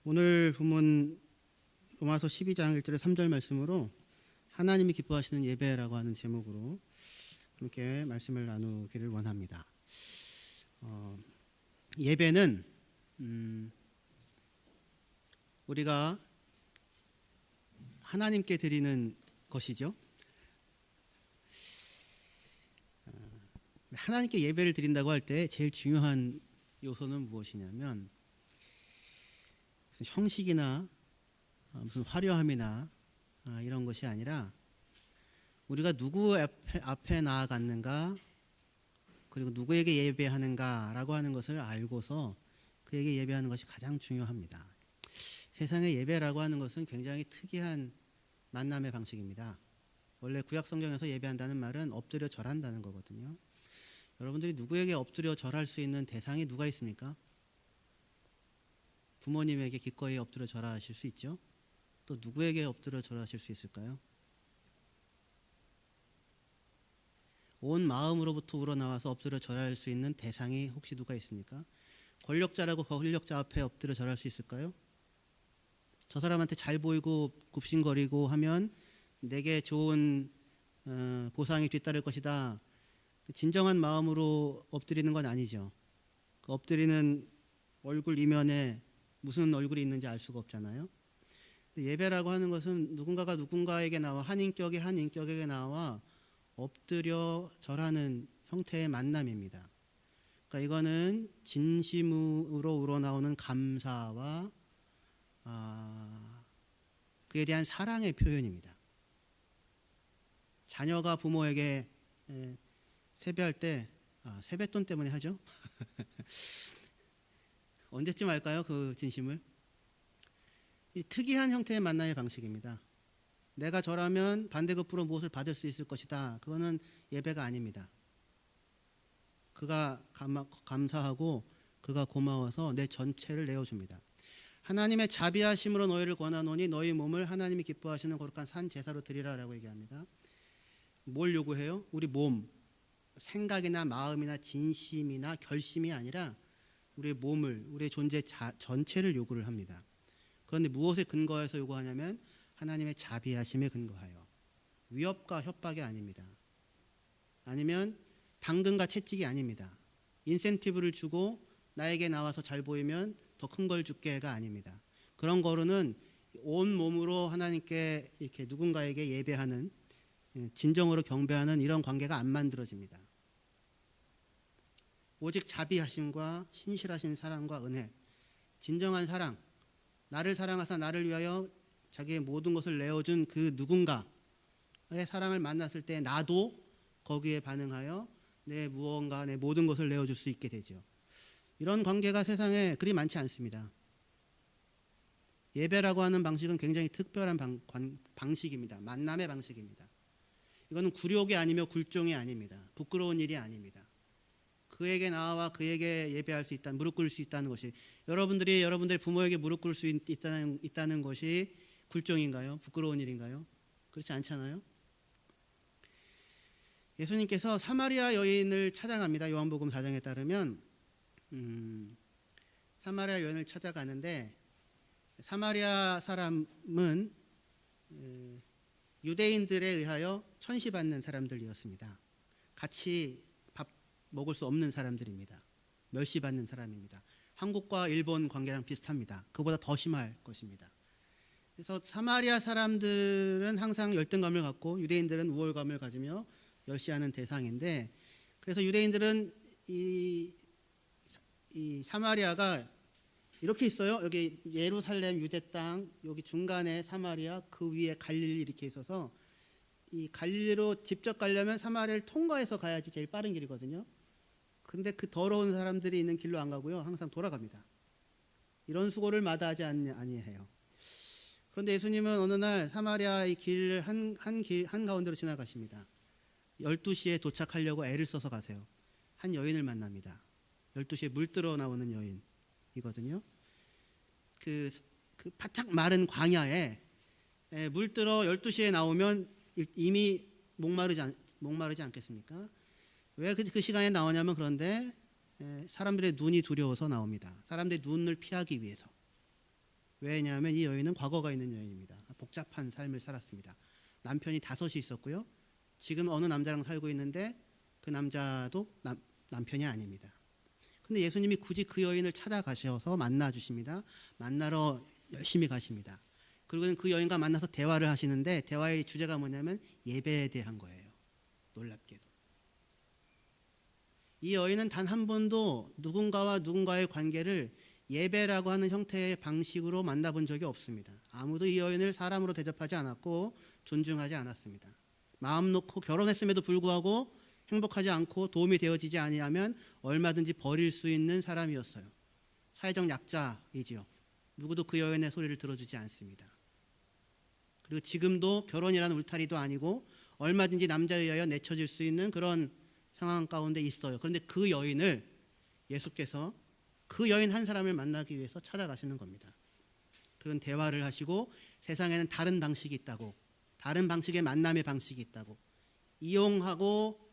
오늘 본문 로마서 12장 1절에 3절 말씀으로 하나님이 기뻐하시는 예배라고 하는 제목으로 함께 말씀을 나누기를 원합니다. 예배는 우리가 하나님께 드리는 것이죠. 하나님께 예배를 드린다고 할 때 제일 중요한 요소는 무엇이냐면 무슨 형식이나 무슨 화려함이나 이런 것이 아니라 우리가 누구 앞에 나아갔는가, 그리고 누구에게 예배하는가라고 하는 것을 알고서 그에게 예배하는 것이 가장 중요합니다. 세상의 예배라고 하는 것은 굉장히 특이한 만남의 방식입니다. 원래 구약 성경에서 예배한다는 말은 엎드려 절한다는 거거든요. 여러분들이 누구에게 엎드려 절할 수 있는 대상이 누가 있습니까? 부모님에게 기꺼이 엎드려 절하실 수 있죠. 또 누구에게 엎드려 절하실 수 있을까요? 온 마음으로부터 우러나와서 엎드려 절할 수 있는 대상이 혹시 누가 있습니까? 권력자라고 권력자 앞에 엎드려 절할 수 있을까요? 저 사람한테 잘 보이고 굽신거리고 하면 내게 좋은 보상이 뒤따를 것이다. 진정한 마음으로 엎드리는 건 아니죠. 그 엎드리는 얼굴 이면에 무슨 얼굴이 있는지 알 수가 없잖아요. 예배라고 하는 것은 누군가가 누군가에게 나와 한 인격에게 나와 엎드려 절하는 형태의 만남입니다. 그러니까 이거는 진심으로 우러나오는 감사와 그에 대한 사랑의 표현입니다. 자녀가 부모에게 세배할 때 세뱃돈 때문에 하죠. 언제쯤 할까요? 그 진심을. 이 특이한 형태의 만남의 방식입니다. 내가 절하면 반대급부로 무엇을 받을 수 있을 것이다. 그거는 예배가 아닙니다. 그가 감사하고 그가 고마워서 내 전체를 내어줍니다. 하나님의 자비하심으로 너희를 권하노니 너희 몸을 하나님이 기뻐하시는 거룩한 산 제사로 드리라라고 얘기합니다. 뭘 요구해요? 우리 몸, 생각이나 마음이나 진심이나 결심이 아니라 우리의 몸을, 우리의 존재 전체를 요구를 합니다. 그런데 무엇에 근거해서 요구하냐면 하나님의 자비하심에 근거하여, 위협과 협박이 아닙니다. 아니면 당근과 채찍이 아닙니다. 인센티브를 주고 나에게 나와서 잘 보이면 더 큰 걸 줄게가 아닙니다. 그런 거로는 온 몸으로 하나님께 이렇게 누군가에게 예배하는, 진정으로 경배하는 이런 관계가 안 만들어집니다. 오직 자비하심과 신실하신 사랑과 은혜, 진정한 사랑, 나를 사랑하사 나를 위하여 자기의 모든 것을 내어준 그 누군가의 사랑을 만났을 때 나도 거기에 반응하여 내 모든 것을 내어줄 수 있게 되죠. 이런 관계가 세상에 그리 많지 않습니다. 예배라고 하는 방식은 굉장히 특별한 방식입니다. 만남의 방식입니다. 이거는 굴욕이 아니며 굴종이 아닙니다. 부끄러운 일이 아닙니다. 그에게 나와 그에게 예배할 수 있다, 무릎 꿇을 수 있다는 것이, 여러분들이 여러분들의 부모에게 무릎 꿇을 수 있다는 것이 굴종인가요? 부끄러운 일인가요? 그렇지 않잖아요. 예수님께서 사마리아 여인을 찾아갑니다. 요한복음 4장에 따르면 사마리아 여인을 찾아가는데, 사마리아 사람은 유대인들에 의하여 천시받는 사람들이었습니다. 같이 밥 먹을 수 없는 사람들입니다. 멸시받는 사람입니다. 한국과 일본 관계랑 비슷합니다. 그보다 더 심할 것입니다. 그래서 사마리아 사람들은 항상 열등감을 갖고 유대인들은 우월감을 가지며 멸시하는 대상인데, 그래서 유대인들은 이 사마리아가 이렇게 있어요. 여기 예루살렘 유대 땅, 여기 중간에 사마리아, 그 위에 갈릴리 이렇게 있어서 이 갈릴리로 직접 가려면 사마리아를 통과해서 가야지 제일 빠른 길이거든요. 근데 그 더러운 사람들이 있는 길로 안 가고요, 항상 돌아갑니다. 이런 수고를 마다하지 아니해요. 그런데 예수님은 어느 날 사마리아의 길 한가운데로 지나가십니다. 12시에 도착하려고 애를 써서 가세요. 한 여인을 만납니다. 12시에 물들어 나오는 여인이거든요. 그 바짝 마른 광야에 물들어 12시에 나오면 이미 목마르지 않겠습니까? 왜 그 시간에 나오냐면, 그런데 사람들의 눈이 두려워서 나옵니다. 사람들의 눈을 피하기 위해서. 왜냐하면 이 여인은 과거가 있는 여인입니다. 복잡한 삶을 살았습니다. 남편이 5이 있었고요. 지금 어느 남자랑 살고 있는데 그 남자도 남편이 아닙니다. 근데 예수님이 굳이 그 여인을 찾아가셔서 만나 주십니다. 만나러 열심히 가십니다. 그리고 그 여인과 만나서 대화를 하시는데 대화의 주제가 뭐냐면 예배에 대한 거예요. 놀랍게도. 이 여인은 단 한 번도 누군가와 누군가의 관계를 예배라고 하는 형태의 방식으로 만나본 적이 없습니다. 아무도 이 여인을 사람으로 대접하지 않았고 존중하지 않았습니다. 마음 놓고 결혼했음에도 불구하고 행복하지 않고 도움이 되어지지 아니하면 얼마든지 버릴 수 있는 사람이었어요. 사회적 약자이지요. 누구도 그 여인의 소리를 들어주지 않습니다. 그리고 지금도 결혼이라는 울타리도 아니고 얼마든지 남자에 의하여 내쳐질 수 있는 그런 상황 가운데 있어요. 그런데 그 여인을 예수께서 그 여인 한 사람을 만나기 위해서 찾아가시는 겁니다. 그런 대화를 하시고 세상에는 다른 방식이 있다고, 다른 방식의 만남의 방식이 있다고, 이용하고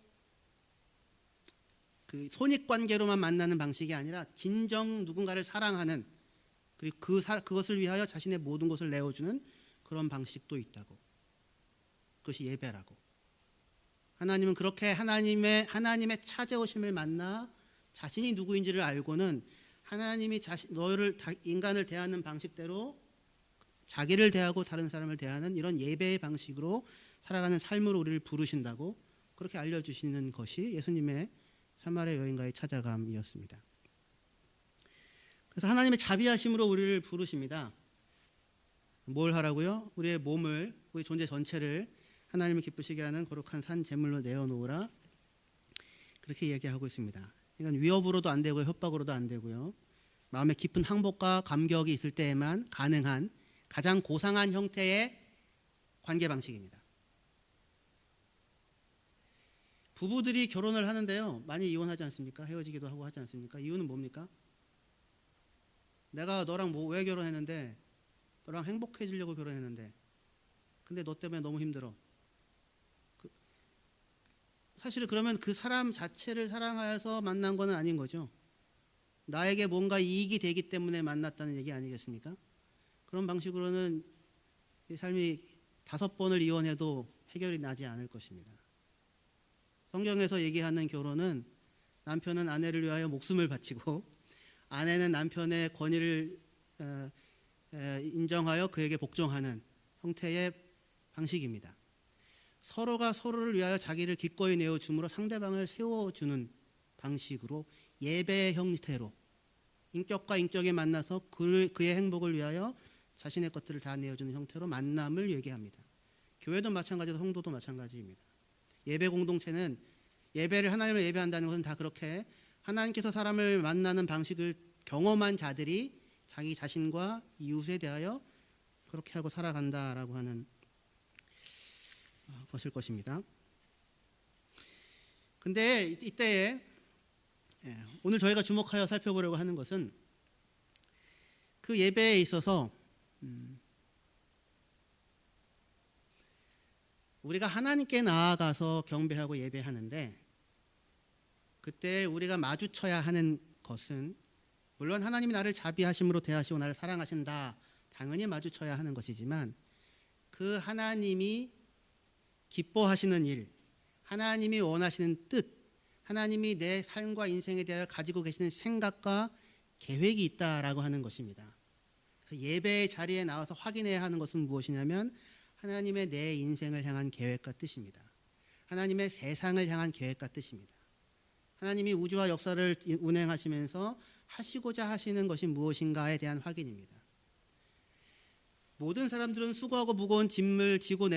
그 손익관계로만 만나는 방식이 아니라 진정 누군가를 사랑하는, 그리고 그것을 위하여 자신의 모든 것을 내어주는 그런 방식도 있다고. 그것이 예배라고. 하나님은 그렇게 하나님의 찾아오심을 만나 자신이 누구인지를 알고는 하나님이 너를 인간을 대하는 방식대로 자기를 대하고 다른 사람을 대하는 이런 예배의 방식으로 살아가는 삶으로 우리를 부르신다고 그렇게 알려주시는 것이 예수님의 사마리아 여인과의 찾아감이었습니다. 그래서 하나님의 자비하심으로 우리를 부르십니다. 뭘 하라고요? 우리의 몸을, 우리 존재 전체를 하나님을 기쁘시게 하는 거룩한 산 제물로 내어놓으라, 그렇게 얘기하고 있습니다. 이건 위협으로도 안 되고요, 협박으로도 안 되고요, 마음에 깊은 항복과 감격이 있을 때에만 가능한 가장 고상한 형태의 관계 방식입니다. 부부들이 결혼을 하는데요, 많이 이혼하지 않습니까? 헤어지기도 하고 하지 않습니까? 이유는 뭡니까? 내가 너랑 왜 결혼했는데, 너랑 행복해지려고 결혼했는데, 근데 너 때문에 너무 힘들어. 사실 그러면 그 사람 자체를 사랑하여서 만난 건 아닌 거죠. 나에게 뭔가 이익이 되기 때문에 만났다는 얘기 아니겠습니까? 그런 방식으로는 이 삶이 5번을 이혼해도 해결이 나지 않을 것입니다. 성경에서 얘기하는 결혼은 남편은 아내를 위하여 목숨을 바치고 아내는 남편의 권위를 인정하여 그에게 복종하는 형태의 방식입니다. 서로가 서로를 위하여 자기를 기꺼이 내어줌으로 상대방을 세워주는 방식으로, 예배의 형태로 인격과 인격이 만나서 그의 행복을 위하여 자신의 것들을 다 내어주는 형태로 만남을 얘기합니다. 교회도 마찬가지로 성도도 마찬가지입니다. 예배 공동체는, 예배를 하나님을 예배한다는 것은 다 그렇게 하나님께서 사람을 만나는 방식을 경험한 자들이 자기 자신과 이웃에 대하여 그렇게 하고 살아간다라고 하는 것일 것입니다. 근데 이때에 오늘 저희가 주목하여 살펴보려고 하는 것은 그 예배에 있어서 우리가 하나님께 나아가서 경배하고 예배하는데, 그때 우리가 마주쳐야 하는 것은, 물론 하나님이 나를 자비하심으로 대하시고 나를 사랑하신다, 당연히 마주쳐야 하는 것이지만, 그 하나님이 기뻐하시는 일, 하나님이 원하시는 뜻, 하나님이 내 삶과 인생에 대하여 가지고 계시는 생각과 계획이 있다라고 하는 것입니다. 그래서 예배의 자리에 나와서 확인해야 하는 것은 무엇이냐면 하나님의 내 인생을 향한 계획과 뜻입니다. 하나님의 세상을 향한 계획과 뜻입니다. 하나님이 우주와 역사를 운행하시면서 하시고자 하시는 것이 무엇인가에 대한 확인입니다. 모든 사람들은 수고하고 무거운 짐을 지고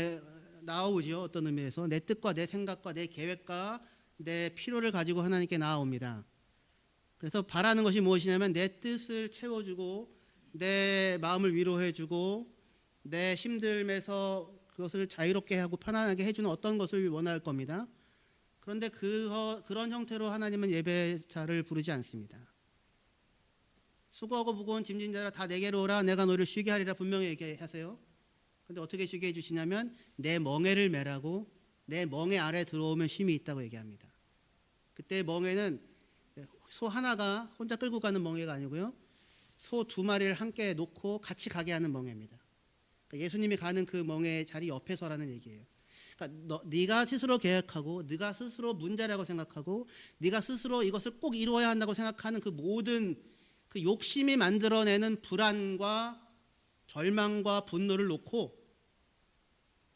나오죠. 어떤 의미에서 내 뜻과 내 생각과 내 계획과 내 필요를 가지고 하나님께 나아옵니다. 그래서 바라는 것이 무엇이냐면 내 뜻을 채워주고 내 마음을 위로해주고 내 힘듦에서 그것을 자유롭게 하고 편안하게 해주는 어떤 것을 원할 겁니다. 그런데 그런 형태로 하나님은 예배자를 부르지 않습니다. 수고하고 무거운 짐진 자라 다 내게로 오라, 내가 너를 쉬게 하리라 분명히 얘기하세요. 근데 어떻게 쉬게 해주시냐면 내 멍에를 매라고, 내 멍에 아래 들어오면 쉼이 있다고 얘기합니다. 그때 멍에는 소 하나가 혼자 끌고 가는 멍에가 아니고요, 소 2마리를 함께 놓고 같이 가게 하는 멍에입니다. 그러니까 예수님이 가는 그 멍에의 자리 옆에 서라는 얘기예요. 그러니까 네가 스스로 계획하고 네가 스스로 문제라고 생각하고 네가 스스로 이것을 꼭 이루어야 한다고 생각하는 그 모든 그 욕심이 만들어내는 불안과 절망과 분노를 놓고,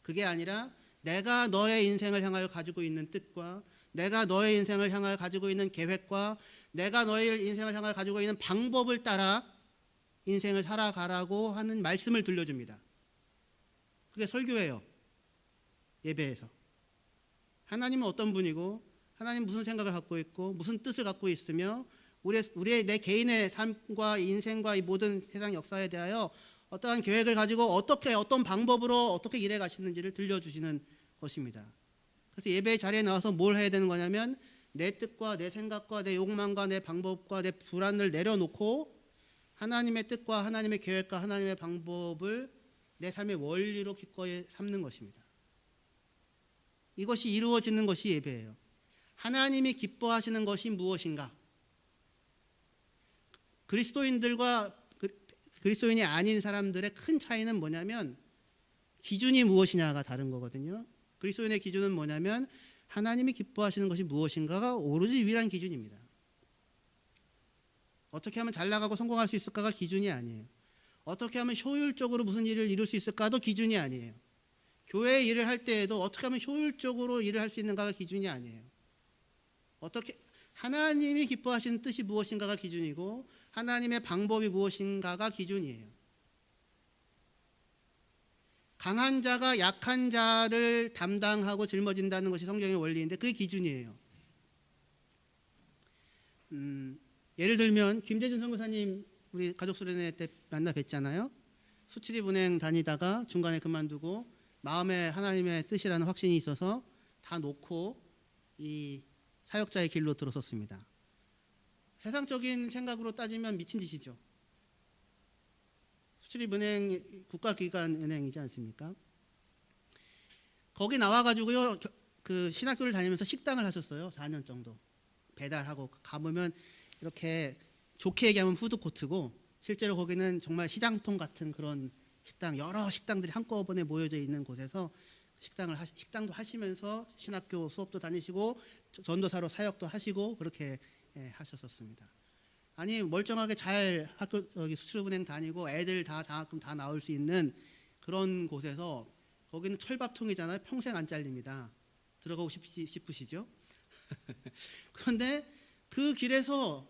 그게 아니라 내가 너의 인생을 향하여 가지고 있는 뜻과 내가 너의 인생을 향하여 가지고 있는 계획과 내가 너의 인생을 향하여 가지고 있는 방법을 따라 인생을 살아가라고 하는 말씀을 들려줍니다. 그게 설교예요. 예배에서 하나님은 어떤 분이고 하나님 무슨 생각을 갖고 있고 무슨 뜻을 갖고 있으며 우리의 내 개인의 삶과 인생과 이 모든 세상 역사에 대하여 어떠한 계획을 가지고 어떻게 어떤 방법으로 어떻게 일해 가시는지를 들려주시는 것입니다. 그래서 예배의 자리에 나와서 뭘 해야 되는 거냐면 내 뜻과 내 생각과 내 욕망과 내 방법과 내 불안을 내려놓고 하나님의 뜻과 하나님의 계획과 하나님의 방법을 내 삶의 원리로 기꺼이 삼는 것입니다. 이것이 이루어지는 것이 예배예요. 하나님이 기뻐하시는 것이 무엇인가? 그리스도인이 아닌 사람들의 큰 차이는 뭐냐면 기준이 무엇이냐가 다른 거거든요. 그리스도인의 기준은 뭐냐면 하나님이 기뻐하시는 것이 무엇인가가 오로지 유일한 기준입니다. 어떻게 하면 잘 나가고 성공할 수 있을까가 기준이 아니에요. 어떻게 하면 효율적으로 무슨 일을 이룰 수 있을까도 기준이 아니에요. 교회 일을 할 때에도 어떻게 하면 효율적으로 일을 할 수 있는가가 기준이 아니에요. 어떻게 하나님이 기뻐하시는 뜻이 무엇인가가 기준이고 하나님의 방법이 무엇인가가 기준이에요. 강한 자가 약한 자를 담당하고 짊어진다는 것이 성경의 원리인데 그게 기준이에요. 예를 들면 김재준 선교사님 우리 가족 수련회 때 만나 뵀잖아요. 수출입은행 다니다가 중간에 그만두고 마음에 하나님의 뜻이라는 확신이 있어서 다 놓고 이 사역자의 길로 들어섰습니다. 세상적인 생각으로 따지면 미친 짓이죠. 수출입은행 국가기관은행이지 않습니까? 거기 나와가지고요 그 신학교를 다니면서 식당을 하셨어요. 4년 정도 배달하고 가보면 이렇게 좋게 얘기하면 푸드코트고 실제로 거기는 정말 시장통 같은 그런 식당, 여러 식당들이 한꺼번에 모여져 있는 곳에서 식당도 하시면서 신학교 수업도 다니시고 전도사로 사역도 하시고 그렇게 하셨었습니다. 아니 멀쩡하게 잘 학교 여기 수출은행 다니고 애들 다 장학금 다 나올 수 있는 그런 곳에서 거기는 철밥통이잖아요. 평생 안 잘립니다. 들어가고 싶으시죠? 그런데 그 길에서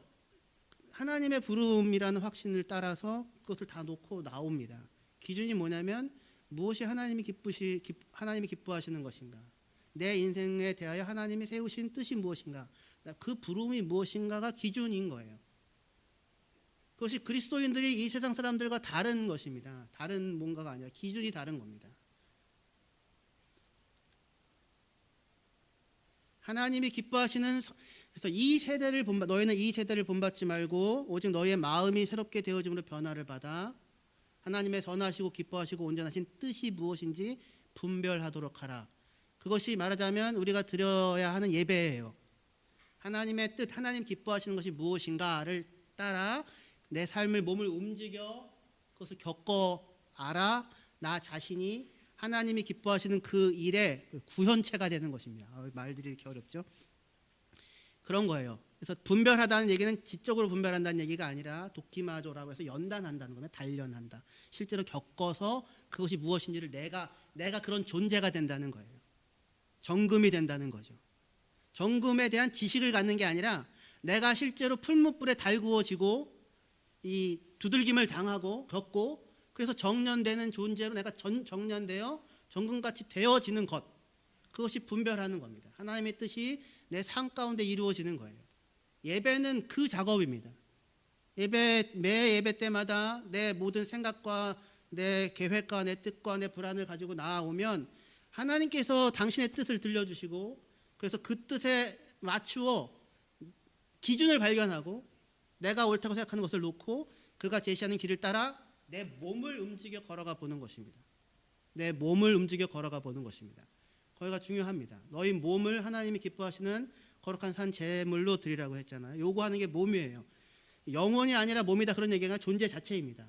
하나님의 부름이라는 확신을 따라서 그것을 다 놓고 나옵니다. 기준이 뭐냐면 무엇이 하나님이 기뻐하시는 것인가? 내 인생에 대하여 하나님이 세우신 뜻이 무엇인가? 그 부름이 무엇인가가 기준인 거예요. 그것이 그리스도인들이 이 세상 사람들과 다른 것입니다. 다른 뭔가가 아니라 기준이 다른 겁니다. 하나님이 기뻐하시는 그래서 너희는 이 세대를 본받지 말고 오직 너희의 마음이 새롭게 되어짐으로 변화를 받아 하나님의 선하시고 기뻐하시고 온전하신 뜻이 무엇인지 분별하도록 하라. 그것이 말하자면 우리가 드려야 하는 예배예요. 하나님의 뜻, 하나님 기뻐하시는 것이 무엇인가를 따라 내 삶을 몸을 움직여 그것을 겪어 알아 나 자신이 하나님이 기뻐하시는 그 일의 구현체가 되는 것입니다. 말들이 이렇게 어렵죠? 그런 거예요. 그래서 분별하다는 얘기는 지적으로 분별한다는 얘기가 아니라 도키마조라고 해서 연단한다는 거면 단련한다. 실제로 겪어서 그것이 무엇인지를 내가 그런 존재가 된다는 거예요. 정금이 된다는 거죠. 정금에 대한 지식을 갖는 게 아니라 내가 실제로 풀무불에 달구어지고 이 두들김을 당하고 겪고 그래서 정련되는 존재로 내가 정련되어 정금같이 되어지는 것, 그것이 분별하는 겁니다. 하나님의 뜻이 내 삶 가운데 이루어지는 거예요. 예배는 그 작업입니다. 매 예배 때마다 내 모든 생각과 내 계획과 내 뜻과 내 불안을 가지고 나아오면 하나님께서 당신의 뜻을 들려주시고 그래서 그 뜻에 맞추어 기준을 발견하고 내가 옳다고 생각하는 것을 놓고 그가 제시하는 길을 따라 내 몸을 움직여 걸어가 보는 것입니다. 내 몸을 움직여 걸어가 보는 것입니다. 거기가 중요합니다. 너희 몸을 하나님이 기뻐하시는 거룩한 산 제물로 드리라고 했잖아요. 요구하는 게 몸이에요. 영혼이 아니라 몸이다 그런 얘기가 존재 자체입니다.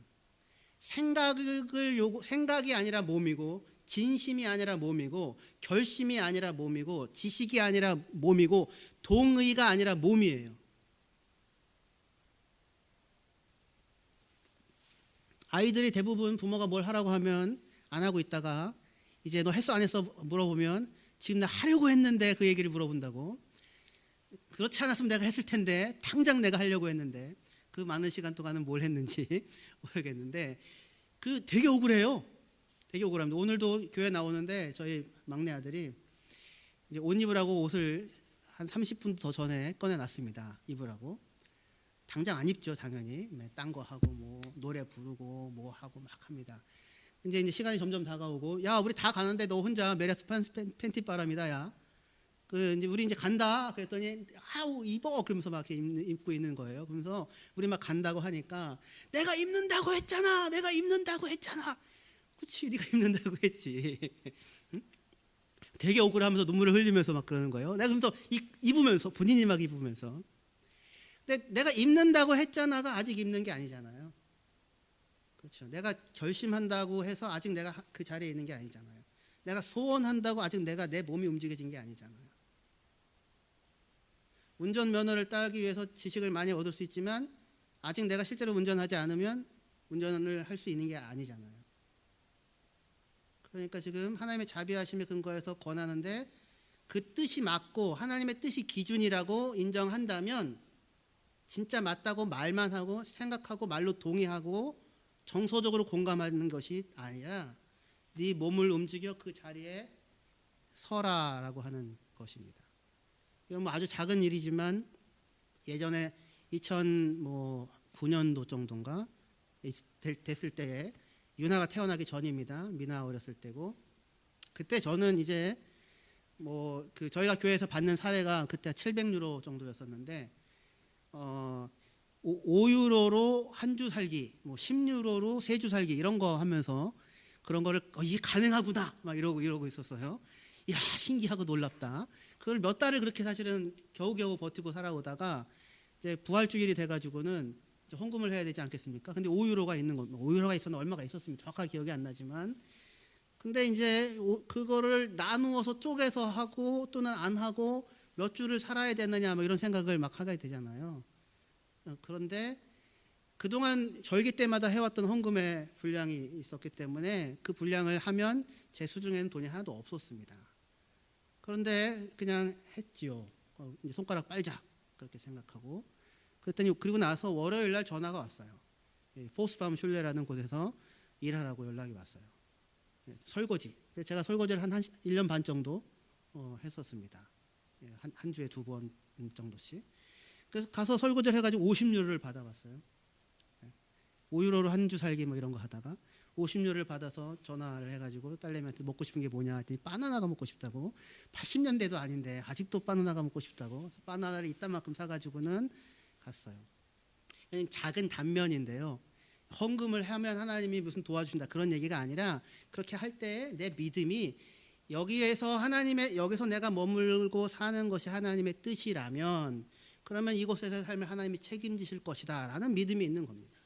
생각이 아니라 몸이고, 진심이 아니라 몸이고, 결심이 아니라 몸이고, 지식이 아니라 몸이고, 동의가 아니라 몸이에요. 아이들이 대부분 부모가 뭘 하라고 하면 안 하고 있다가 이제 너 했어 안 했어 물어보면 지금 나 하려고 했는데 그 얘기를 물어본다고. 그렇지 않았으면 내가 했을 텐데, 당장 내가 하려고 했는데 그 많은 시간 동안은 뭘 했는지 모르겠는데 그 되게 억울해요. 되게 억울합니다. 오늘도 교회 나오는데 저희 막내 아들이 이제 옷 입으라고 옷을 한 30분 더 전에 꺼내놨습니다. 입으라고. 당장 안 입죠, 당연히. 딴 거 하고 뭐 노래 부르고 뭐 하고 막 합니다. 근데 이제 시간이 점점 다가오고, 야 우리 다 가는데 너 혼자 메리스 팬티 바람이다, 야. 이제 우리 이제 간다. 그랬더니 아우 입어 그러면서 막 이렇게 입고 있는 거예요. 그러면서 우리 막 간다고 하니까 내가 입는다고 했잖아. 내가 입는다고 했잖아. 그렇지, 네가 입는다고 했지. 응? 되게 억울하면서 눈물을 흘리면서 막 그러는 거예요. 내가 그러면서 입으면서 본인이 막 입으면서. 근데 내가 입는다고 했잖아가 아직 입는 게 아니잖아요. 그렇죠. 내가 결심한다고 해서 아직 내가 그 자리에 있는 게 아니잖아요. 내가 소원한다고 아직 내 몸이 움직여진 게 아니잖아요. 운전면허를 따기 위해서 지식을 많이 얻을 수 있지만 아직 내가 실제로 운전하지 않으면 운전을 할 수 있는 게 아니잖아요. 그러니까 지금 하나님의 자비하심에 근거해서 권하는데 그 뜻이 맞고 하나님의 뜻이 기준이라고 인정한다면 진짜 맞다고 말만 하고 생각하고 말로 동의하고 정서적으로 공감하는 것이 아니라 네 몸을 움직여 그 자리에 서라라고 하는 것입니다. 이건 뭐 아주 작은 일이지만 예전에 2009년도 정도인가 됐을 때에 유나가 태어나기 전입니다. 미나 어렸을 때고, 그때 저는 이제 저희가 교회에서 받는 사례가 그때 700유로 정도였었는데 5유로로 한 주 살기, 10유로로 3주 살기 이런 거 하면서 그런 거를 이게 가능하구나 막 이러고 있었어요. 야 신기하고 놀랍다. 그걸 몇 달을 그렇게 사실은 겨우겨우 버티고 살아오다가 이제 부활주일이 돼가지고는 이제 헌금을 해야 되지 않겠습니까? 근데 5유로가 있는 겁니다. 5유로가 있었나 얼마가 있었습니다. 정확하게 기억이 안 나지만, 근데 이제 그거를 나누어서 쪼개서 하고 또는 안 하고 몇 주를 살아야 되느냐 뭐 이런 생각을 막 하게 되잖아요. 그런데 그동안 절기 때마다 해왔던 헌금의 분량이 있었기 때문에 그 분량을 하면 제 수중에는 돈이 하나도 없었습니다. 그런데 그냥 했지요. 이제 손가락 빨자 그렇게 생각하고, 그랬더니 그리고 나서 월요일 날 전화가 왔어요. 포스밤 슐레라는 곳에서 일하라고 연락이 왔어요. 설거지. 제가 설거지를 한 1년 반 정도 했었습니다. 한 주에 2번 정도씩. 그래서 가서 설거지를 해가지고 50유로를 받아봤어요. 5유로로 한 주 살기 뭐 이런 거 하다가 50유로를 받아서 전화를 해가지고 딸내미한테 먹고 싶은 게 뭐냐 했더니 바나나가 먹고 싶다고. 80년대도 아닌데 아직도 바나나가 먹고 싶다고. 그래서 바나나를 이딴만큼 사가지고는 갔어요. 작은 단면인데요. 헌금을 하면 하나님이 무슨 도와주신다 그런 얘기가 아니라, 그렇게 할 때 내 믿음이 여기서 내가 머물고 사는 것이 하나님의 뜻이라면 그러면 이곳에서의 삶을 하나님이 책임지실 것이다 라는 믿음이 있는 겁니다.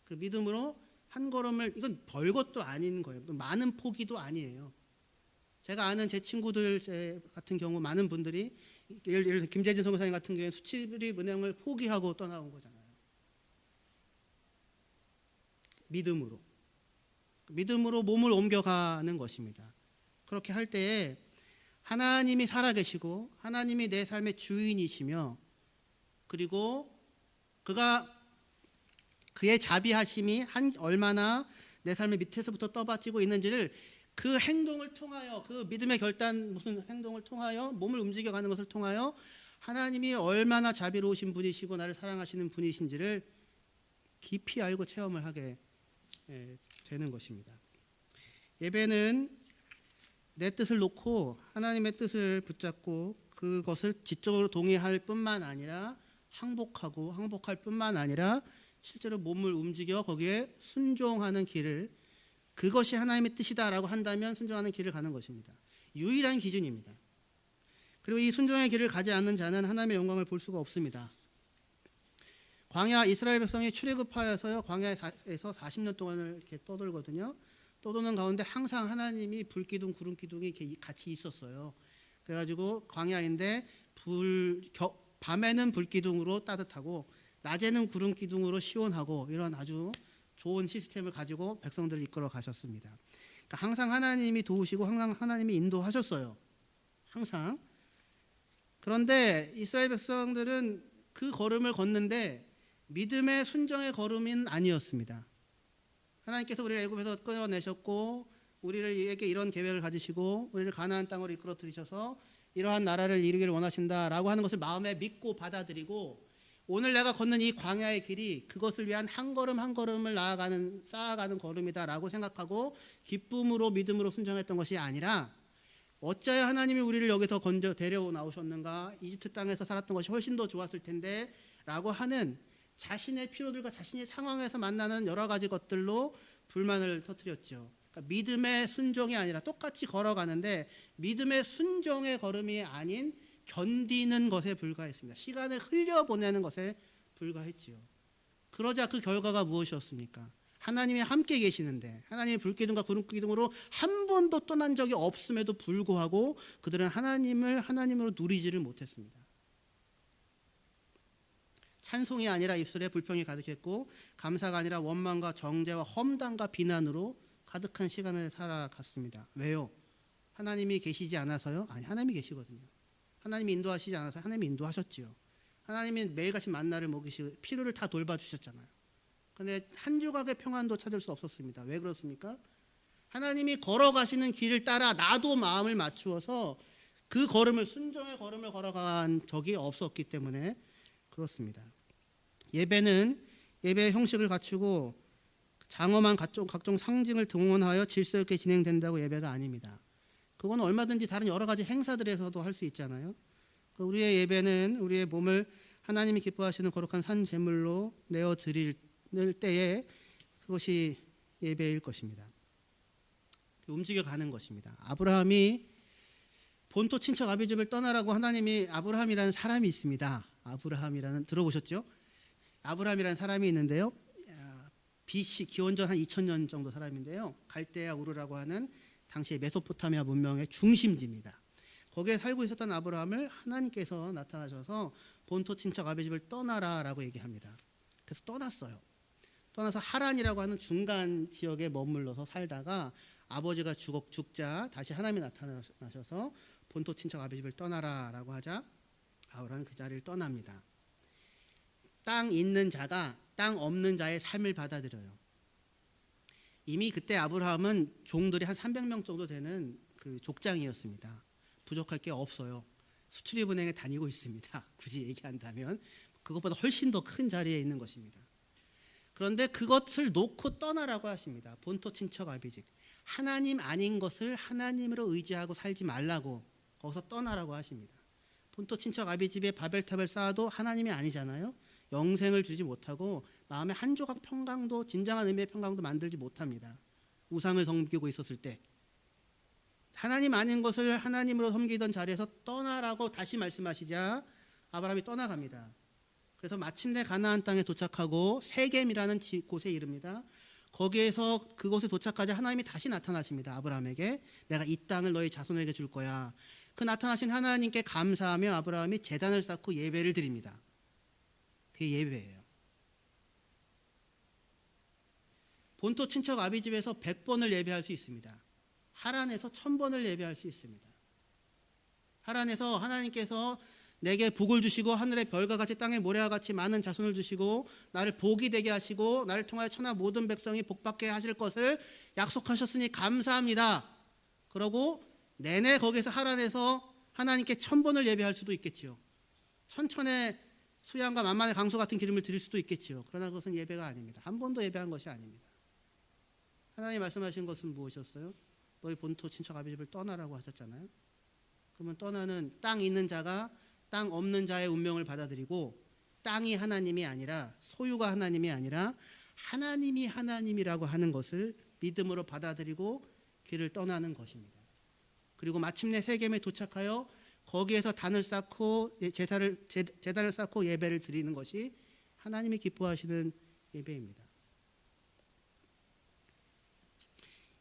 그 믿음으로 한 걸음을, 이건 별것도 아닌 거예요. 많은 포기도 아니에요. 제가 아는 제 친구들 같은 경우 많은 분들이 예를 들어서 김재진 선교사님 같은 경우에 수치비리 은행을 포기하고 떠나온 거잖아요. 믿음으로 몸을 옮겨가는 것입니다. 그렇게 할 때에 하나님이 살아계시고 하나님이 내 삶의 주인이시며, 그리고 그의 자비하심이 얼마나 내 삶의 밑에서부터 떠받치고 있는지를 그 행동을 통하여, 그 믿음의 결단 무슨 행동을 통하여, 몸을 움직여가는 것을 통하여 하나님이 얼마나 자비로우신 분이시고 나를 사랑하시는 분이신지를 깊이 알고 체험을 하게 되는 것입니다. 예배는 내 뜻을 놓고 하나님의 뜻을 붙잡고 그것을 지적으로 동의할 뿐만 아니라 항복할 뿐만 아니라 실제로 몸을 움직여 거기에 순종하는 길을, 그것이 하나님의 뜻이다라고 한다면 순종하는 길을 가는 것입니다. 유일한 기준입니다. 그리고 이 순종의 길을 가지 않는 자는 하나님의 영광을 볼 수가 없습니다. 광야 이스라엘 백성이 출애굽하여서요 광야에서 40년 동안을 이렇게 떠돌거든요. 떠도는 가운데 항상 하나님이 불기둥 구름기둥이 이렇게 같이 있었어요. 그래가지고 광야인데 밤에는 불기둥으로 따뜻하고 낮에는 구름기둥으로 시원하고 이런 아주 좋은 시스템을 가지고 백성들을 이끌어 가셨습니다. 그러니까 항상 하나님이 도우시고 항상 하나님이 인도하셨어요. 항상. 그런데 이스라엘 백성들은 그 걸음을 걷는데 믿음의 순종의 걸음은 아니었습니다. 하나님께서 우리를 애굽에서 끌어내셨고 우리에게 이런 계획을 가지시고 우리를 가나안 땅으로 이끌어 들이셔서 이러한 나라를 이루기를 원하신다라고 하는 것을 마음에 믿고 받아들이고 오늘 내가 걷는 이 광야의 길이 그것을 위한 한 걸음 한 걸음을 쌓아가는 걸음이다라고 생각하고 기쁨으로 믿음으로 순종했던 것이 아니라 어찌하여 하나님이 우리를 여기서 데려오 나오셨는가, 이집트 땅에서 살았던 것이 훨씬 더 좋았을 텐데 라고 하는 자신의 필요들과 자신의 상황에서 만나는 여러 가지 것들로 불만을 터뜨렸죠. 그러니까 믿음의 순종이 아니라 똑같이 걸어가는데 믿음의 순종의 걸음이 아닌 견디는 것에 불과했습니다. 시간을 흘려보내는 것에 불과했지요. 그러자 그 결과가 무엇이었습니까? 하나님이 함께 계시는데 하나님의 불기둥과 구름기둥으로 한 번도 떠난 적이 없음에도 불구하고 그들은 하나님을 하나님으로 누리지를 못했습니다. 찬송이 아니라 입술에 불평이 가득했고 감사가 아니라 원망과 정죄와 험담과 비난으로 가득한 시간을 살아갔습니다. 왜요? 하나님이 계시지 않아서요? 아니, 하나님이 계시거든요. 하나님이 인도하시지 않아서 하나님이 인도하셨지요. 하나님이 매일같이 만나를 먹이시고 필요를 다 돌봐주셨잖아요. 그런데 한 조각의 평안도 찾을 수 없었습니다. 왜 그렇습니까? 하나님이 걸어가시는 길을 따라 나도 마음을 맞추어서 그 걸음을 순종의 걸음을 걸어간 적이 없었기 때문에 그렇습니다. 예배는 예배의 형식을 갖추고 장엄한 각종 상징을 동원하여 질서 있게 진행된다고 예배가 아닙니다. 그건 얼마든지 다른 여러 가지 행사들에서도 할 수 있잖아요. 우리의 예배는 우리의 몸을 하나님이 기뻐하시는 거룩한 산 제물로 내어 드릴 때에 그것이 예배일 것입니다. 움직여가는 것입니다. 아브라함이 본토 친척 아비 집을 떠나라고 하나님이 아브라함이라는 사람이 있습니다. 아브라함이라는 들어보셨죠? 아브라함이라는 사람이 있는데요. BC 기원전 한 2000년 정도 사람인데요. 갈대아 우르라고 하는 당시의 메소포타미아 문명의 중심지입니다. 거기에 살고 있었던 아브라함을 하나님께서 나타나셔서 본토 친척 아비 집을 떠나라라고 얘기합니다. 그래서 떠났어요. 떠나서 하란이라고 하는 중간 지역에 머물러서 살다가 아버지가 죽자 다시 하나님이 나타나셔서 본토 친척 아비 집을 떠나라라고 하자 아브라함이 그 자리를 떠납니다. 땅 있는 자가 땅 없는 자의 삶을 받아들여요. 이미 그때 아브라함은 종들이 한 300명 정도 되는 그 족장이었습니다. 부족할 게 없어요. 수출입은행에 다니고 있습니다. 굳이 얘기한다면 그것보다 훨씬 더 큰 자리에 있는 것입니다. 그런데 그것을 놓고 떠나라고 하십니다. 본토 친척 아비집. 하나님 아닌 것을 하나님으로 의지하고 살지 말라고 거기서 떠나라고 하십니다. 본토 친척 아비집에 바벨탑을 쌓아도 하나님이 아니잖아요. 영생을 주지 못하고 마음의 한 조각 평강도 진정한 의미의 평강도 만들지 못합니다. 우상을 섬기고 있었을 때 하나님 아닌 것을 하나님으로 섬기던 자리에서 떠나라고 다시 말씀하시자 아브라함이 떠나갑니다. 그래서 마침내 가나안 땅에 도착하고 세겜이라는 곳에 이릅니다. 거기에서 그곳에 도착하자 하나님이 다시 나타나십니다. 아브라함에게 내가 이 땅을 너희 자손에게 줄 거야. 그 나타나신 하나님께 감사하며 아브라함이 제단을 쌓고 예배를 드립니다. 그게 예배예요. 본토 친척 아비 집에서 100번을 예배할 수 있습니다. 하란에서 1000번을 예배할 수 있습니다. 하란에서 하나님께서 내게 복을 주시고 하늘의 별과 같이 땅의 모래와 같이 많은 자손을 주시고 나를 복이 되게 하시고 나를 통하여 천하 모든 백성이 복받게 하실 것을 약속하셨으니 감사합니다. 그러고 내내 거기서 하란에서 하나님께 1000번을 예배할 수도 있겠지요. 천천의 수양과 만만의 강수 같은 기름을 드릴 수도 있겠지요. 그러나 그것은 예배가 아닙니다. 한 번도 예배한 것이 아닙니다. 하나님이 말씀하신 것은 무엇이었어요? 너희 본토 친척 아비 집을 떠나라고 하셨잖아요. 그러면 떠나는 땅 있는 자가 땅 없는 자의 운명을 받아들이고 땅이 하나님이 아니라 소유가 하나님이 아니라 하나님이 하나님이라고 하는 것을 믿음으로 받아들이고 길을 떠나는 것입니다. 그리고 마침내 세겜에 도착하여 거기에서 단을 쌓고 제단을 쌓고 예배를 드리는 것이 하나님이 기뻐하시는 예배입니다.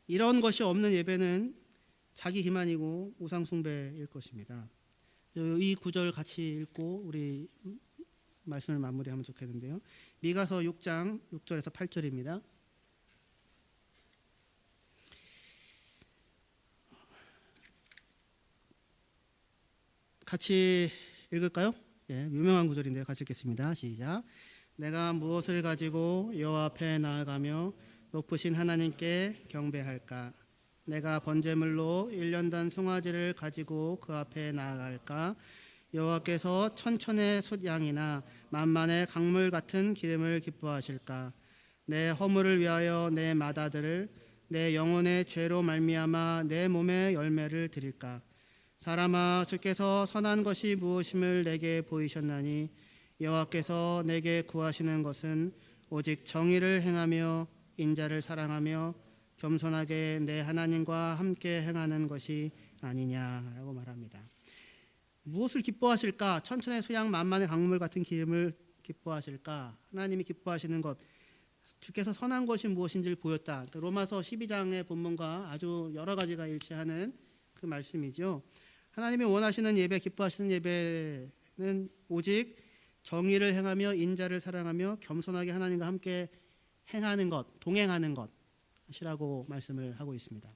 이런 것이 없는 예배는 자기 기만이고 우상 숭배일 것입니다. 이 구절 같이 읽고 우리 말씀을 마무리하면 좋겠는데요. 미가서 6장 6절에서 8절입니다. 같이 읽을까요? 예, 유명한 구절인데요. 같이 읽겠습니다. 시작. 내가 무엇을 가지고 여호와 앞에 나아가며 높으신 하나님께 경배할까? 내가 번제물로 1년단 송아지를 가지고 그 앞에 나아갈까? 여호와께서 천천의 숫양이나 만만의 강물 같은 기름을 기뻐하실까? 내 허물을 위하여 내 맏아들을 내 영혼의 죄로 말미암아 내 몸의 열매를 드릴까? 사람아, 주께서 선한 것이 무엇임을 내게 보이셨나니 여호와께서 내게 구하시는 것은 오직 정의를 행하며 인자를 사랑하며 겸손하게 내 하나님과 함께 행하는 것이 아니냐라고 말합니다. 무엇을 기뻐하실까? 천천의 수양 만만의 강물 같은 기름을 기뻐하실까? 하나님이 기뻐하시는 것, 주께서 선한 것이 무엇인지를 보였다. 로마서 12장의 본문과 아주 여러 가지가 일치하는 그 말씀이죠. 하나님이 원하시는 예배, 기뻐하시는 예배는 오직 정의를 행하며 인자를 사랑하며 겸손하게 하나님과 함께 행하는 것, 동행하는 것이라고 말씀을 하고 있습니다.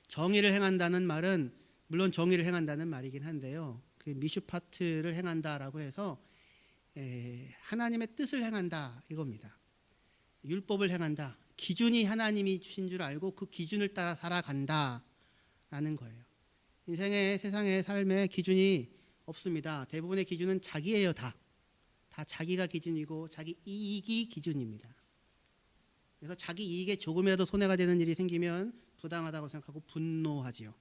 정의를 행한다는 말은 물론 정의를 행한다는 말이긴 한데요. 그 미슈파트를 행한다라고 해서 하나님의 뜻을 행한다 이겁니다. 율법을 행한다. 기준이 하나님이 주신 줄 알고 그 기준을 따라 살아간다라는 거예요. 인생의 세상의 삶의 기준이 없습니다. 대부분의 기준은 자기예요. 다 자기가 기준이고 자기 이익이 기준입니다. 그래서 자기 이익에 조금이라도 손해가 되는 일이 생기면 부당하다고 생각하고 분노하지요.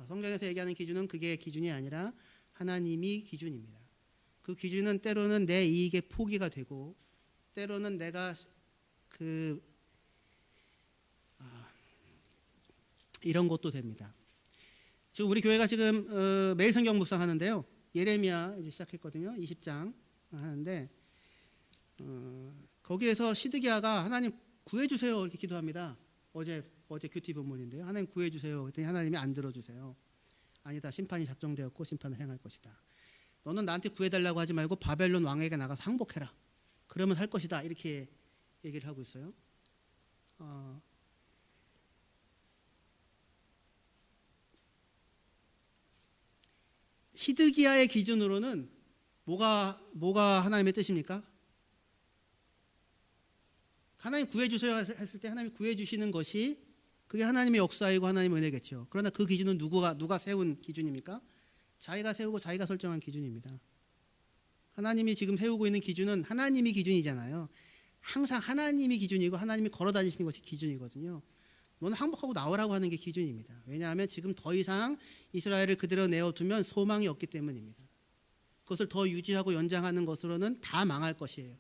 성경에서 얘기하는 기준은 그게 기준이 아니라 하나님이 기준입니다. 그 기준은 때로는 내 이익의 포기가 되고 때로는 내가 이런 것도 됩니다. 지금 우리 교회가 지금 매일 성경 묵상하는데요. 예레미야 이제 시작했거든요. 20장 하는데 거기에서 시드기야가 하나님 구해주세요 이렇게 기도합니다. 어제 큐티 본문인데요. 하나님 구해주세요. 그랬더니 하나님이 안 들어주세요. 아니다. 심판이 작정되었고 심판을 행할 것이다. 너는 나한테 구해달라고 하지 말고 바벨론 왕에게 나가서 항복해라. 그러면 살 것이다. 이렇게 얘기를 하고 있어요. 시드기야의 기준으로는 뭐가 하나님의 뜻입니까? 하나님 구해주세요 했을 때 하나님이 구해주시는 것이 그게 하나님의 역사이고 하나님의 은혜겠죠. 그러나 그 기준은 누가 세운 기준입니까? 자기가 세우고 자기가 설정한 기준입니다. 하나님이 지금 세우고 있는 기준은 하나님이 기준이잖아요. 항상 하나님이 기준이고 하나님이 걸어다니시는 것이 기준이거든요. 너는 항복하고 나오라고 하는 게 기준입니다. 왜냐하면 지금 더 이상 이스라엘을 그대로 내어두면 소망이 없기 때문입니다. 그것을 더 유지하고 연장하는 것으로는 다 망할 것이에요.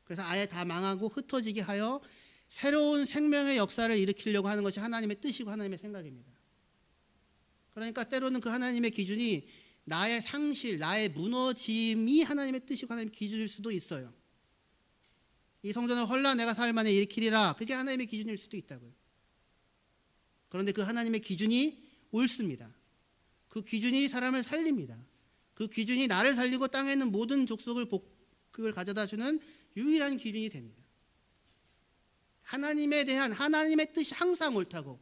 그래서 아예 다 망하고 흩어지게 하여 새로운 생명의 역사를 일으키려고 하는 것이 하나님의 뜻이고 하나님의 생각입니다. 그러니까 때로는 그 하나님의 기준이 나의 상실, 나의 무너짐이 하나님의 뜻이고 하나님의 기준일 수도 있어요. 이 성전을 헐라 내가 사흘 만에 일으키리라. 그게 하나님의 기준일 수도 있다고요. 그런데 그 하나님의 기준이 옳습니다. 그 기준이 사람을 살립니다. 그 기준이 나를 살리고 땅에 있는 모든 족속을 복을 가져다주는 유일한 기준이 됩니다. 하나님에 대한 하나님의 뜻이 항상 옳다고,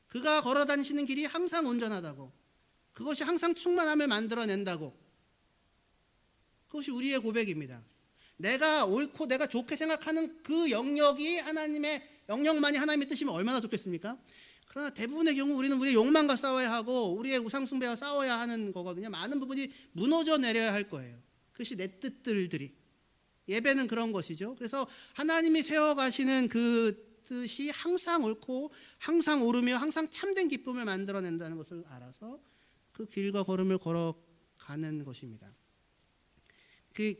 그가 걸어다니시는 길이 항상 온전하다고, 그것이 항상 충만함을 만들어낸다고, 그것이 우리의 고백입니다. 내가 옳고 내가 좋게 생각하는 그 영역이 하나님의 영역만이 하나님의 뜻이면 얼마나 좋겠습니까? 그러나 대부분의 경우 우리는 우리의 욕망과 싸워야 하고 우리의 우상숭배와 싸워야 하는 거거든요. 많은 부분이 무너져 내려야 할 거예요. 그것이 내 뜻들이. 예배는 그런 것이죠. 그래서 하나님이 세워가시는 그 뜻이 항상 옳고 항상 오르며 항상 참된 기쁨을 만들어낸다는 것을 알아서 그 길과 걸음을 걸어가는 것입니다. 그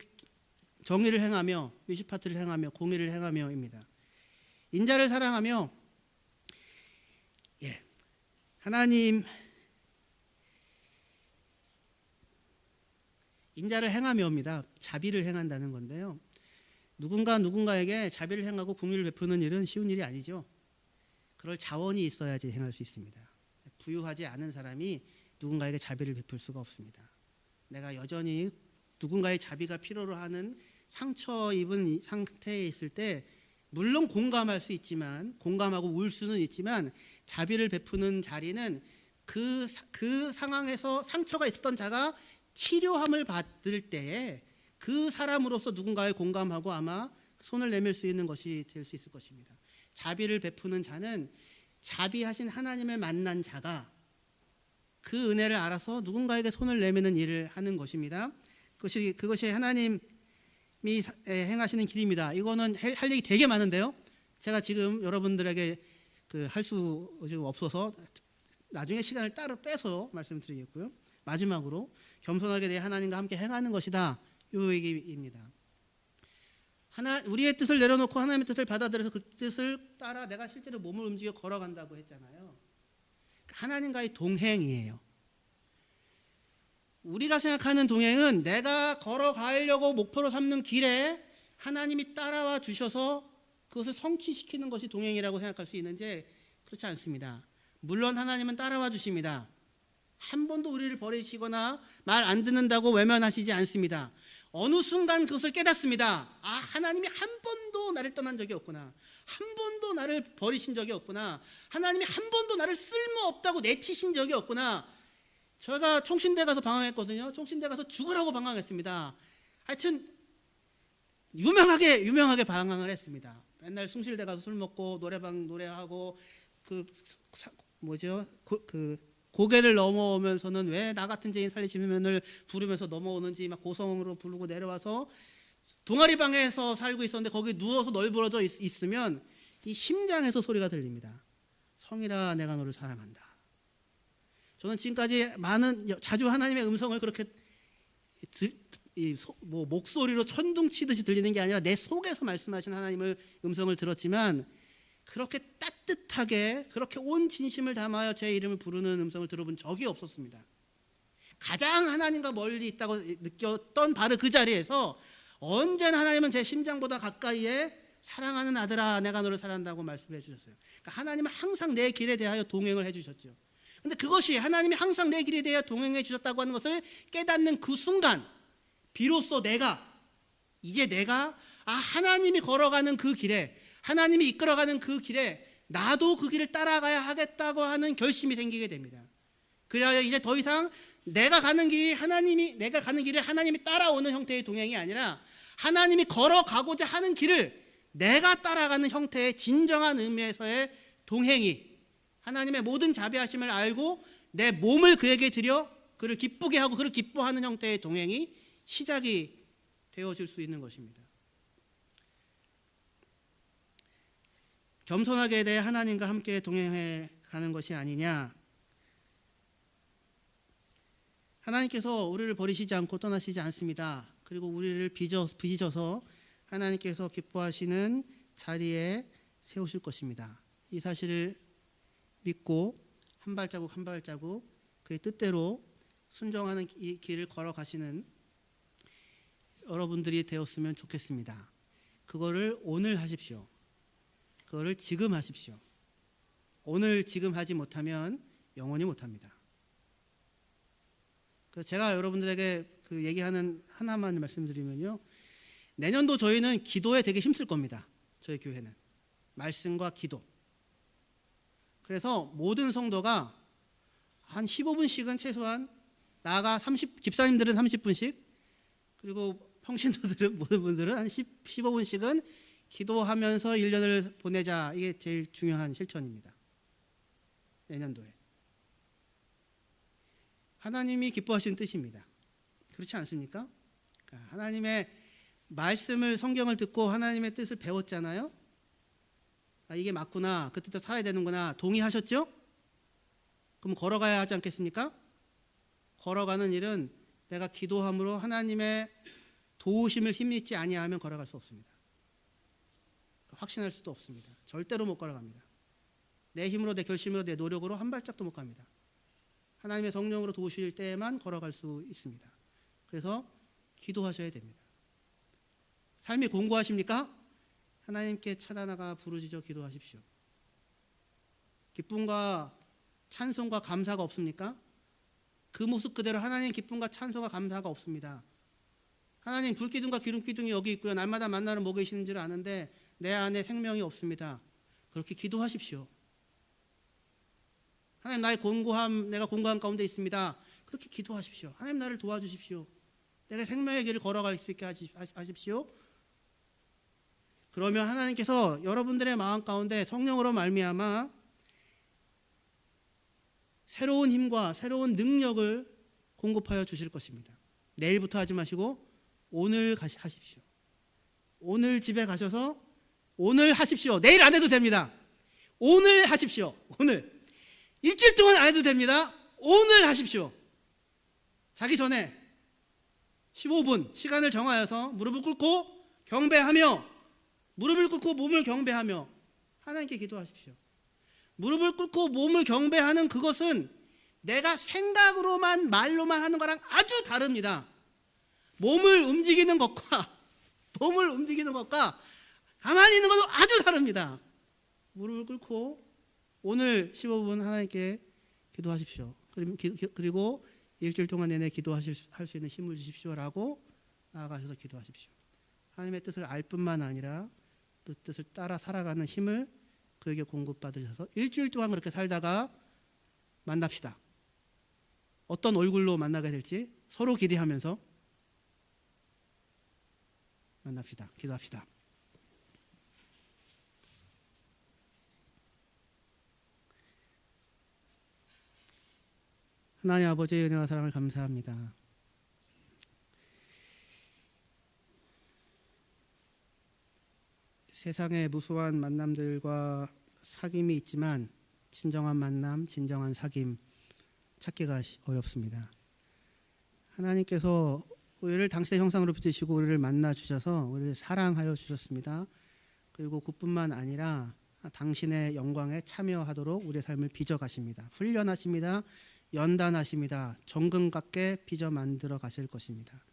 정의를 행하며 미슈파트를 행하며 공의를 행하며입니다. 인자를 사랑하며 하나님 인자를 행하며입니다. 자비를 행한다는 건데요. 누군가에게 자비를 행하고 긍휼을 베푸는 일은 쉬운 일이 아니죠. 그럴 자원이 있어야지 행할 수 있습니다. 부유하지 않은 사람이 누군가에게 자비를 베풀 수가 없습니다. 내가 여전히 누군가의 자비가 필요로 하는 상처 입은 상태에 있을 때 물론 공감할 수 있지만, 공감하고 울 수는 있지만, 자비를 베푸는 자리는 그 상황에서 상처가 있었던 자가 치료함을 받을 때에 그 사람으로서 누군가에 공감하고 아마 손을 내밀 수 있는 것이 될 수 있을 것입니다. 자비를 베푸는 자는 자비하신 하나님을 만난 자가 그 은혜를 알아서 누군가에게 손을 내미는 일을 하는 것입니다. 그것이 하나님이 행하시는 길입니다. 이거는 할 얘기 되게 많은데요. 제가 지금 여러분들에게 할 수 없어서 나중에 시간을 따로 빼서 말씀드리겠고요. 마지막으로 겸손하게 내 하나님과 함께 행하는 것이다. 이 얘기입니다. 우리의 뜻을 내려놓고 하나님의 뜻을 받아들여서 그 뜻을 따라 내가 실제로 몸을 움직여 걸어간다고 했잖아요. 하나님과의 동행이에요. 우리가 생각하는 동행은 내가 걸어가려고 목표로 삼는 길에 하나님이 따라와 주셔서 그것을 성취시키는 것이 동행이라고 생각할 수 있는지 그렇지 않습니다. 물론 하나님은 따라와 주십니다. 한 번도 우리를 버리시거나 말 안 듣는다고 외면하시지 않습니다. 어느 순간 그것을 깨닫습니다. 아, 하나님이 한 번도 나를 떠난 적이 없구나. 한 번도 나를 버리신 적이 없구나. 하나님이 한 번도 나를 쓸모없다고 내치신 적이 없구나. 제가 총신대 가서 방황했거든요. 총신대 가서 죽으라고 방황했습니다. 하여튼 유명하게 방황을 했습니다. 맨날 숭실대 가서 술 먹고 노래방 노래하고 고개를 넘어오면서는 왜 나 같은 죄인 살리시면을 부르면서 넘어오는지 막 고성으로 부르고 내려와서 동아리방에서 살고 있었는데 거기 누워서 널브러져 있으면 이 심장에서 소리가 들립니다. 성이라 내가 너를 사랑한다. 저는 지금까지 자주 하나님의 음성을 그렇게 목소리로 천둥 치듯이 들리는 게 아니라 내 속에서 말씀하신 하나님의 음성을 들었지만 그렇게 따뜻하게 그렇게 온 진심을 담아여 제 이름을 부르는 음성을 들어본 적이 없었습니다. 가장 하나님과 멀리 있다고 느꼈던 바로 그 자리에서 언제나 하나님은 제 심장보다 가까이에 사랑하는 아들아 내가 너를 사랑한다고 말씀해 주셨어요. 그러니까 하나님은 항상 내 길에 대하여 동행을 해 주셨죠. 그런데 그것이 하나님이 항상 내 길에 대하여 동행해 주셨다고 하는 것을 깨닫는 그 순간 비로소 이제 내가 하나님이 걸어가는 그 길에 하나님이 이끌어가는 그 길에 나도 그 길을 따라가야 하겠다고 하는 결심이 생기게 됩니다. 그래야 이제 더 이상 내가 가는 길을 하나님이 따라오는 형태의 동행이 아니라 하나님이 걸어가고자 하는 길을 내가 따라가는 형태의 진정한 의미에서의 동행이 하나님의 모든 자비하심을 알고 내 몸을 그에게 드려 그를 기쁘게 하고 그를 기뻐하는 형태의 동행이 시작이 되어질 수 있는 것입니다. 겸손하게 대해 하나님과 함께 동행해 가는 것이 아니냐. 하나님께서 우리를 버리시지 않고 떠나시지 않습니다. 그리고 우리를 빚으셔서 하나님께서 기뻐하시는 자리에 세우실 것입니다. 이 사실을 믿고 한 발자국 한 발자국 그의 뜻대로 순종하는 이 길을 걸어가시는 여러분들이 되었으면 좋겠습니다. 그거를 오늘 하십시오. 그거를 지금 하십시오. 오늘 지금 하지 못하면 영원히 못합니다. 그래서 제가 여러분들에게 얘기하는 하나만 말씀드리면요. 내년도 저희는 기도에 되게 힘쓸 겁니다. 저희 교회는. 말씀과 기도. 그래서 모든 성도가 한 15분씩은 최소한 집사님들은 30분씩 그리고 평신도들은 모든 분들은 한 15분씩은 기도하면서 1년을 보내자. 이게 제일 중요한 실천입니다. 내년도에. 하나님이 기뻐하시는 뜻입니다. 그렇지 않습니까? 하나님의 말씀을 성경을 듣고 하나님의 뜻을 배웠잖아요. 이게 맞구나. 그 뜻대로 살아야 되는구나. 동의하셨죠? 그럼 걸어가야 하지 않겠습니까? 걸어가는 일은 내가 기도함으로 하나님의 도우심을 힘입지 아니하면 걸어갈 수 없습니다. 확신할 수도 없습니다. 절대로 못 걸어갑니다. 내 힘으로 내 결심으로 내 노력으로 한 발짝도 못 갑니다. 하나님의 성령으로 도우실 때에만 걸어갈 수 있습니다. 그래서 기도하셔야 됩니다. 삶이 공고하십니까? 하나님께 찾아나가 부르짖어 기도하십시오. 기쁨과 찬송과 감사가 없습니까? 그 모습 그대로 하나님 기쁨과 찬송과 감사가 없습니다. 하나님 불기둥과 기름기둥이 여기 있고요. 날마다 만나러 뭐 계시는 줄 아는데 내 안에 생명이 없습니다. 그렇게 기도하십시오. 하나님 나의 내가 공고함 가운데 있습니다. 그렇게 기도하십시오. 하나님 나를 도와주십시오. 내가 생명의 길을 걸어갈 수 있게 하십시오. 그러면 하나님께서 여러분들의 마음 가운데 성령으로 말미암아 새로운 힘과 새로운 능력을 공급하여 주실 것입니다. 내일부터 하지 마시고 오늘 하십시오. 오늘 집에 가셔서 오늘 하십시오. 내일 안 해도 됩니다. 오늘 하십시오. 오늘. 일주일 동안 안 해도 됩니다. 오늘 하십시오. 자기 전에 15분 시간을 정하여서 무릎을 꿇고 경배하며, 무릎을 꿇고 몸을 경배하며 하나님께 기도하십시오. 무릎을 꿇고 몸을 경배하는 그것은 내가 생각으로만 말로만 하는 거랑 아주 다릅니다. 몸을 움직이는 것과 가만히 있는 것도 아주 다릅니다. 무릎을 꿇고 오늘 15분 하나님께 기도하십시오. 그리고 일주일 동안 내내 할 수 있는 힘을 주십시오라고 나아가셔서 기도하십시오. 하나님의 뜻을 알 뿐만 아니라 그 뜻을 따라 살아가는 힘을 그에게 공급받으셔서 일주일 동안 그렇게 살다가 만납시다. 어떤 얼굴로 만나게 될지 서로 기대하면서 만납시다. 기도합시다. 하나님 아버지의 은혜와 사랑을 감사합니다. 세상에 무수한 만남들과 사귐이 있지만 진정한 만남, 진정한 사귐 찾기가 어렵습니다. 하나님께서 우리를 당신의 형상으로 빚으시고 우리를 만나 주셔서 우리를 사랑하여 주셨습니다. 그리고 그뿐만 아니라 당신의 영광에 참여하도록 우리의 삶을 빚어 가십니다. 훈련하십니다. 연단하십니다. 정금 같게 빚어 만들어 가실 것입니다.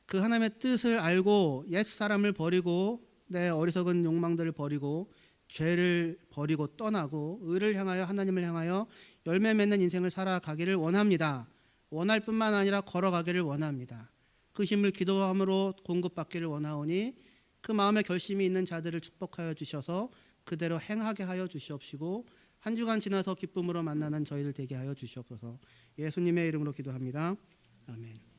그 하나님의 뜻을 알고 옛 사람을 버리고 내 어리석은 욕망들을 버리고 죄를 버리고 떠나고 의를 향하여 하나님을 향하여 열매 맺는 인생을 살아가기를 원합니다. 원할 뿐만 아니라 걸어가기를 원합니다. 그 힘을 기도함으로 공급받기를 원하오니 그 마음에 결심이 있는 자들을 축복하여 주셔서 그대로 행하게 하여 주시옵시고 한 주간 지나서 기쁨으로 만나는 저희들 되게 하여 주시옵소서. 예수님의 이름으로 기도합니다. 아멘.